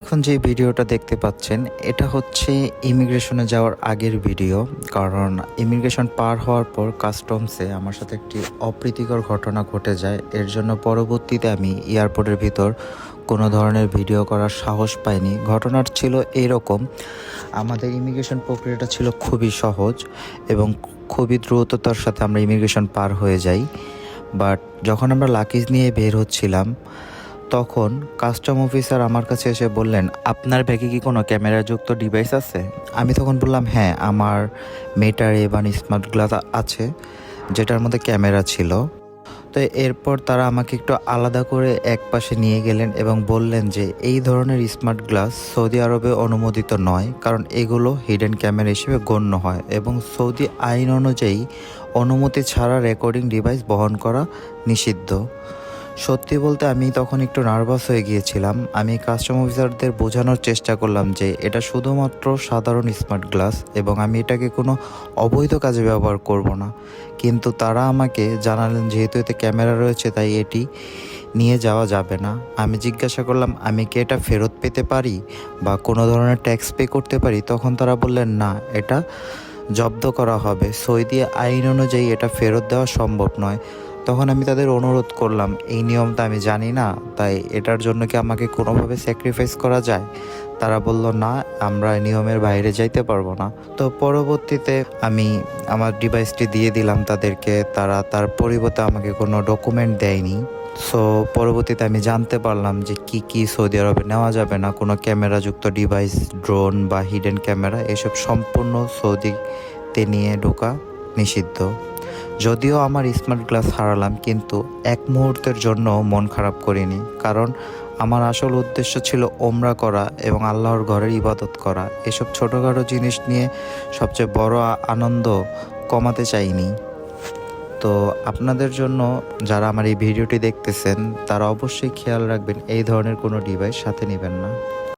এখন যে ভিডিওটা দেখতে পাচ্ছেন এটা হচ্ছে ইমিগ্রেশনে যাওয়ার আগের ভিডিও। কারণ ইমিগ্রেশন পার হওয়ার পর কাস্টমসে আমার সাথে একটি অপ্রীতিকর ঘটনা ঘটে যায়। এর জন্য পরবর্তীতে আমি এয়ারপোর্টের ভিতর কোনো ধরনের ভিডিও করার সাহস পাইনি। ঘটনাটা ছিল এইরকম, আমাদের ইমিগ্রেশন প্রক্রিয়াটা ছিল খুবই সহজ এবং খুবই দ্রুততার সাথে আমরা ইমিগ্রেশন পার হয়ে যাই। বাট যখন আমরা লাগেজ নিয়ে বের হচ্ছিলাম তখন কাস্টম অফিসার আমার কাছে এসে বললেন, আপনার ব্যাগে কি কোনো ক্যামেরাযুক্ত ডিভাইস আছে? আমি তখন বললাম, হ্যাঁ, আমার মেটার এবান স্মার্ট গ্লাস আছে, যেটার মধ্যে ক্যামেরা ছিল। তো এরপর তারা আমাকে একটু আলাদা করে এক পাশে নিয়ে গেলেন এবং বললেন যে এই ধরনের স্মার্ট গ্লাস সৌদি আরবে অনুমোদিত নয়, কারণ এগুলো হিডেন ক্যামেরা হিসেবে গণ্য হয় এবং সৌদি আইন অনুযায়ী অনুমতি ছাড়া রেকর্ডিং ডিভাইস বহন করা নিষিদ্ধ। সত্যি বলতে আমি তখন একটু নার্ভাস হয়ে গিয়েছিলাম। আমি কাস্টম অফিসারদের বোঝানোর চেষ্টা করলাম যে এটা শুধুমাত্র সাধারণ স্মার্ট গ্লাস এবং আমি এটাকে কোনো অবৈধ কাজে ব্যবহার করব না। কিন্তু তারা আমাকে জানালেন যেহেতু এতে ক্যামেরা রয়েছে তাই এটি নিয়ে যাওয়া যাবে না। আমি জিজ্ঞাসা করলাম আমি কি এটা ফেরত পেতে পারি বা কোনো ধরনের ট্যাক্স পে করতে পারি? তখন তারা বললেন না, এটা জব্দ করা হবে, সৌদি আইন অনুযায়ী এটা ফেরত দেওয়া সম্ভব নয়। তখন আমি তাদের অনুরোধ করলাম, এই নিয়মটা আমি জানি না, তাই এটার জন্য কি আমাকে কোনোভাবে স্যাক্রিফাইস করা যায়? তারা বলল না, আমরা নিয়মের বাইরে যাইতে পারবো না। তো পরবর্তীতে আমি আমার ডিভাইসটি দিয়ে দিলাম তাদেরকে। তারা তার পরিবর্তে আমাকে কোনো ডকুমেন্ট দেয়নি। সো পরবর্তীতে আমি জানতে পারলাম যে কি সৌদি আরবে নেওয়া যাবে না, কোনো ক্যামেরাযুক্ত ডিভাইস, ড্রোন বা হিডেন ক্যামেরা, এসব সম্পূর্ণ সৌদিতে নিয়ে ঢোকা নিষিদ্ধ। যদিও আমার স্মার্ট গ্লাস হারালাম, কিন্তু এক মুহূর্তের জন্য মন খারাপ করিনি, কারণ আমার আসল উদ্দেশ্য ছিল ওমরা করা এবং আল্লাহর ঘরের ইবাদত করা। এসব ছোটোখাটো জিনিস নিয়ে সবচেয়ে বড় আনন্দ কমাতে চাইনি। তো আপনাদের জন্য যারা আমার এই ভিডিওটি দেখতেছেন তারা অবশ্যই খেয়াল রাখবেন এই ধরনের কোনো ডিভাইস সাথে নেবেন না।